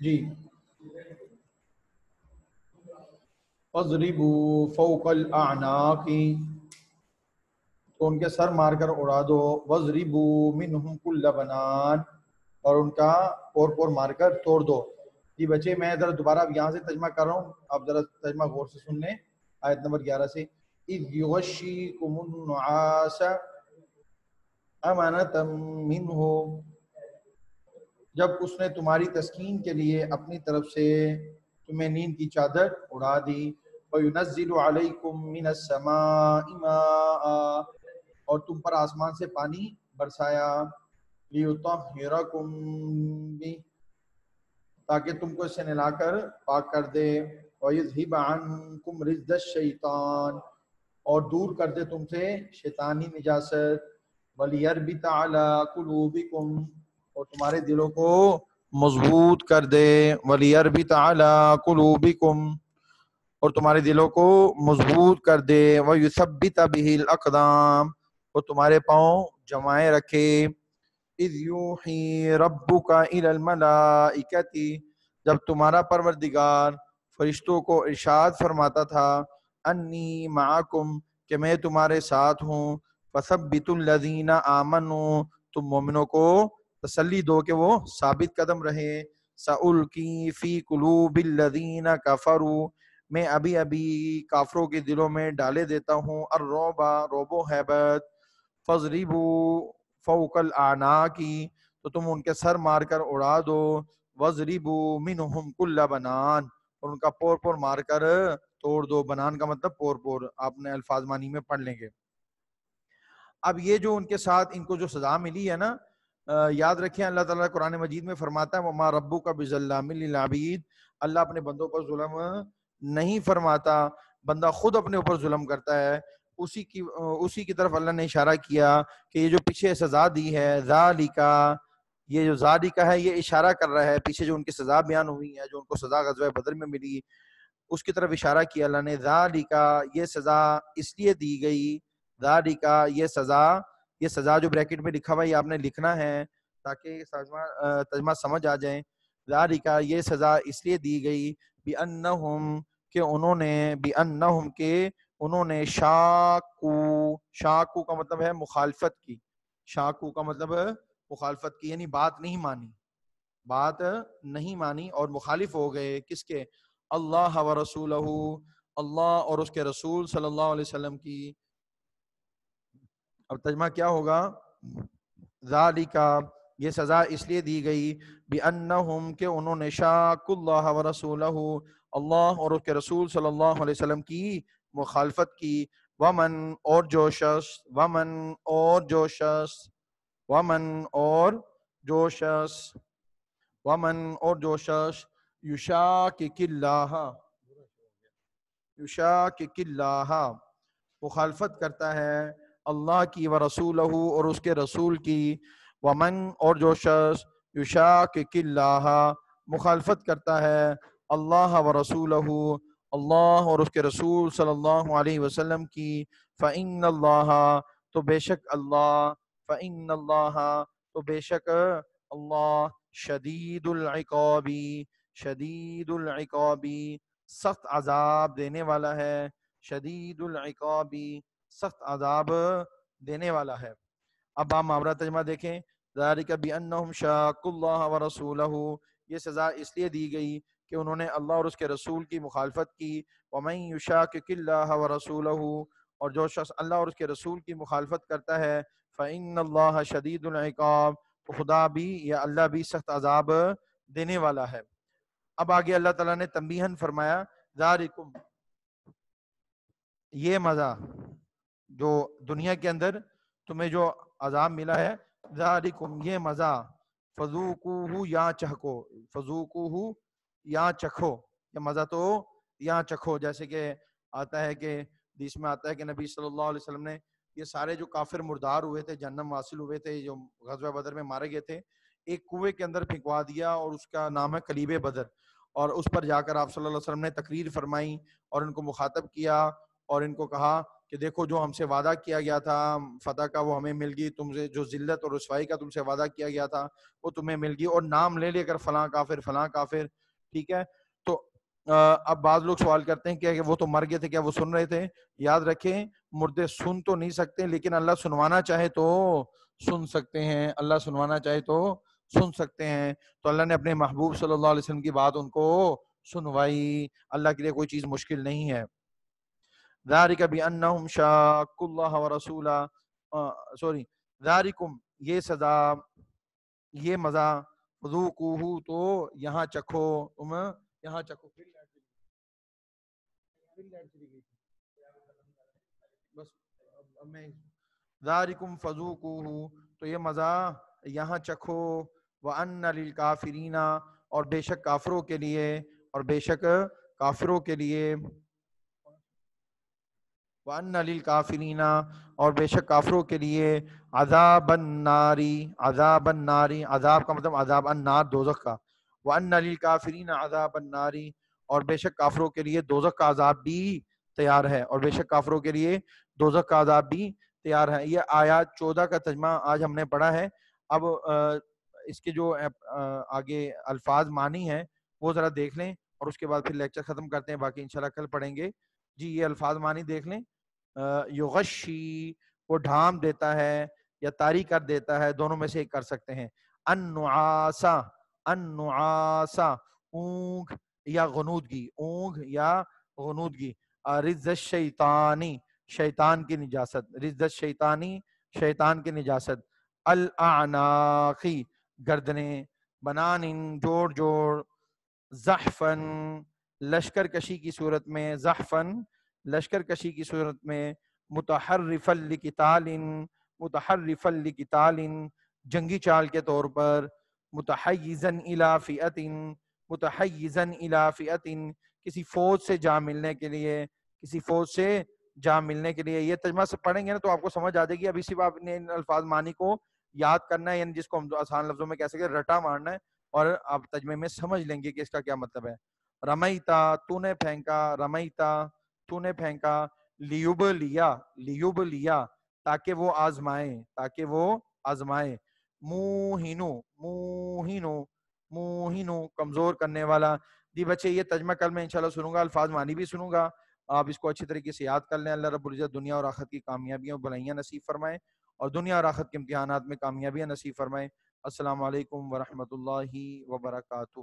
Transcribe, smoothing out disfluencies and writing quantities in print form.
جی فَاضْرِبُوا فَوْقَ الْأَعْنَاقِ، تو ان کے سر مار کر اڑا دو، وَاضْرِبُوا مِنْهُمْ كُلَّ بَنَانٍ، اور ان کا پور مار کر توڑ دو۔ جی بچے میں ذرا دوبارہ اب یہاں سے ترجمہ کر رہا ہوں، آپ ذرا ترجمہ غور سے سن لیں آیت نمبر 11 سے۔ اِذْ يُغَشِّيكُمُ النُّعَاسَ أَمَنَةً مِّنْهُ، جب اس نے تمہاری تسکین کے لیے اپنی طرف سے تمہیں نیند کی چادر اڑا دی۔ وَيُنَزِّلُ عَلَيْكُم مِّنَ السَّمَاءِ مَاءً، اور تم پر آسمان سے پانی برسایا۔ لِيُطَهِّرَكُم بِهِ، تاکہ تم کو اس سے نہلا کر پاک کر دے۔ وَيُذْهِبَ عَنكُمْ رِجْزَ الشَّيْطَانِ، اور دور کر دے تم سے شیطانی نجاست۔ وَلِيَرْبِطَ عَلَىٰ قُلُوبِكُمْ، اور تمہارے دلوں کو مضبوط کر دے۔ وَلِيَرْبِطَ عَلَىٰ قُلُوبِكُمْ، اور تمہارے دلوں کو مضبوط کر دے۔ وَيُثَبِّتَ بِهِ الْأَقْدَامَ، اور تمہارے پاؤں جمائے رکھے۔ اِذْ يُوحِي رَبُّكَ إِلَى الْمَلَائِكَةِ، جب تمہارا پروردگار فرشتوں کو ارشاد فرماتا تھا، انی معکم، کہ میں تمہارے ساتھ ہوں۔ فَثَبِّتُوا الَّذِينَ آمَنُوا، تم مومنوں کو تسلی دو کہ وہ ثابت قدم رہے۔ سَأُلْقِي فِي قُلُوبِ الَّذِينَ كَفَرُوا، میں ابھی کافروں کے دلوں میں ڈالے دیتا ہوں الرعب، رعب و ہیبت۔ فَاضْرِبُوا فَوْقَ الْأَعْنَاقِ، تو تم ان کے سر مار کر اڑا دو۔ وَاضْرِبُوا مِنْهُمْ كُلَّ بَنَانٍ، اور ان کا پور مار کر توڑ دو۔ بنان کا مطلب پور، آپ نے الفاظ معنی میں پڑھ لیں گے۔ اب یہ جو ان کے ساتھ ان کو جو سزا ملی ہے نا، یاد رکھیں اللہ تعالیٰ قرآن مجید میں فرماتا ہے وَمَا رَبُّكَ بِظَلَّامٍ لِّلْعَبِيدِ، اللہ اپنے بندوں پر ظلم نہیں فرماتا، بندہ خود اپنے اوپر ظلم کرتا ہے۔ اسی کی طرف اللہ نے اشارہ کیا کہ یہ جو پیچھے سزا دی ہے، ذالک، یہ جو ذالک ہے یہ اشارہ کر رہا ہے پیچھے جو ان کی سزا بیان ہوئی ہے، جو ان کو سزا غزوہ بدر میں ملی، اس کی طرف اشارہ کیا اللہ نے۔ ذالک، یہ سزا اس لیے دی گئی، ذالک، یہ سزا جو بریکٹ میں لکھا ہوا ہے یہ آپ نے لکھنا ہے تاکہ ترجمہ سمجھ آ جائیں۔ ذالک، یہ سزا اس لیے دی گئی، بِأَنَّهُمْ، کہ انہوں نے شاکو کا مطلب ہے مخالفت کی، شاکو کا مطلب مخالفت کی، یعنی بات نہیں مانی اور مخالف ہو گئے کس کے؟ اللہ و رسولہ، اللہ اور اس کے رسول صلی اللہ علیہ وسلم کی۔ اب ترجمہ کیا ہوگا؟ ذالک، یہ سزا اس لیے دی گئی، بِأَنَّهُمْ، کہ انہوں نے شاکوا اللہ و رسولہ، اللہ اور اس کے رسول صلی اللہ علیہ وسلم کی مخالفت کی۔ ومن اور جو شخص یشاکک اللہ، مخالفت کرتا ہے اللہ کی، و رسولہ اور اس کے رسول کی۔ ومن اور جو شخص یشاکک اللہ، مخالفت کرتا ہے اللہ و رسولہ، اللہ اور اس کے رسول صلی اللہ علیہ وسلم کی۔ فإن اللہ، تو بے شک اللہ، فإن اللہ، تو بے شک اللہ، شدید العقاب، سخت عذاب دینے والا ہے، شدید العقاب، سخت عذاب دینے والا ہے۔ اب آپ محاورہ ترجمہ دیکھیں، ذالک بأنہم شاقوا اللہ ورسولہ، یہ سزا اس لیے دی گئی کہ انہوں نے اللہ اور اس کے رسول کی مخالفت کی۔ ومن یشاقق اللہ ورسولہ، اور جو شخص اللہ اور اس کے رسول کی مخالفت کرتا ہے، فإن اللہ شدید العقاب، تو خدا بھی یا اللہ بھی سخت عذاب دینے والا ہے۔ اب آگے اللہ تعالیٰ نے تنبیہاً فرمایا، ذالکم، یہ مزہ جو دنیا کے اندر تمہیں جو عذاب ملا ہے، ذالکم، یہ مزہ، فذوقوہ، یا چکھو، فذوقوہ، یا چکھو، یہ مزہ تو یہاں چکھو۔ جیسے کہ آتا ہے کہ حدیث میں آتا ہے کہ نبی صلی اللہ علیہ وسلم نے یہ سارے جو کافر مردار ہوئے تھے، جہنم واصل ہوئے تھے، جو غزوہ بدر میں مارے گئے تھے، ایک کنویں کے اندر پھینکوا دیا، اور اس کا نام ہے کلیب بدر، اور اس پر جا کر آپ صلی اللہ علیہ وسلم نے تقریر فرمائی اور ان کو مخاطب کیا اور ان کو کہا کہ دیکھو جو ہم سے وعدہ کیا گیا تھا فتح کا وہ ہمیں مل گئی، تم سے جو ذلت اور رسوائی کا تم سے وعدہ کیا گیا تھا وہ تمہیں مل گئی، اور نام لے لے کر فلاں کافر فلاں کافر. ٹھیک ہے. تو اب بعض لوگ سوال کرتے ہیں کہ وہ تو مر گئے تھے، کیا وہ سن رہے تھے؟ یاد رکھیں مردے سن تو نہیں سکتے، لیکن اللہ سنوانا چاہے تو سن سکتے ہیں، اللہ سنوانا چاہے تو سن سکتے ہیں. تو اللہ نے اپنے محبوب صلی اللہ علیہ وسلم کی بات ان کو سنوائی. اللہ کے لیے کوئی چیز مشکل نہیں ہے. ذالک بأنہم شاقوا اللہ ورسولہ، سوری ذالکم یہ سزا یہ مزہ، ذوقوہ تو یہاں چکھو، تم یہاں چکھو. بس اب میں ذالکم فذوقوہ تو یہ مزہ یہاں چکھو، وان للکافرین اور بے شک کافروں کے لیے، اور بے شک کافروں کے لیے، وَأَنَّ لِلْكَافِرِينَ اور بے شک کافروں کے لیے، عذاب الناری، عذاب الناری، عذاب کا مطلب عذاب النار دوزخ کا، وَأَنَّ لِلْكَافِرِينَ عذاب الناری اور بے شک کافروں کے لیے دوزخ کا عذاب بھی تیار ہے، اور بے شک کافروں کے لیے دوزخ کا عذاب بھی تیار ہے. یہ آیات 14 کا ترجمہ آج ہم نے پڑھا ہے. اب اس کے جو آگے الفاظ معنی ہیں وہ ذرا دیکھ لیں، اور اس کے بعد پھر لیکچر ختم کرتے ہیں، باقی انشاءاللہ کل پڑھیں گے. جی یہ الفاظ معنی دیکھ لیں. یغشی وہ ڈھانپ دیتا ہے یا طاری کر دیتا ہے، دونوں میں سے ایک کر سکتے ہیں. النعاسا، النعاسا اونگ یا غنودگی، اونگ یا غنودگی. رجز الشیطانی شیطان کی نجاست، رجز الشیطانی شیطان کی نجاست. الاعناقی گردنیں، بنان جوڑ جوڑ، زحفن لشکر کشی کی صورت میں، زحفن لشکر کشی کی صورت میں، متحرفا لقتال متحرفا لقتال جنگی چال کے طور پر، متحیزا الی فئۃ متحیزا الی فئۃ کسی فوج سے جا ملنے کے لیے، کسی فوج سے جا ملنے کے لیے. یہ ترجمہ سے پڑھیں گے نا تو آپ کو سمجھ آ جائے گی. ابھی صرف آپ نے ان الفاظ معنی کو یاد کرنا ہے، یعنی جس کو ہم آسان لفظوں میں کہہ سکتے ہیں رٹا مارنا ہے، اور آپ ترجمے میں سمجھ لیں گے کہ اس کا کیا مطلب ہے. رمیتا تو نے پھینکا، رمیتا تو نے پھینکا، لیبلیا لیبلیا تاکہ وہ آزمائے، تاکہ وہ آزمائے. موہینو موہینو موہینو کمزور کرنے والا. جی بچے یہ ترجمہ کل میں انشاءاللہ سنوں گا، الفاظ معنی بھی سنوں گا. آپ اس کو اچھی طریقے سے یاد کر لیں. اللہ رب العزت دنیا اور آخرت کی کامیابیاں اور بھلائیاں نصیب فرمائے، اور دنیا اور آخرت کے امتحانات میں کامیابیاں نصیب فرمائے. السلام علیکم ورحمۃ اللہ وبرکاتہ.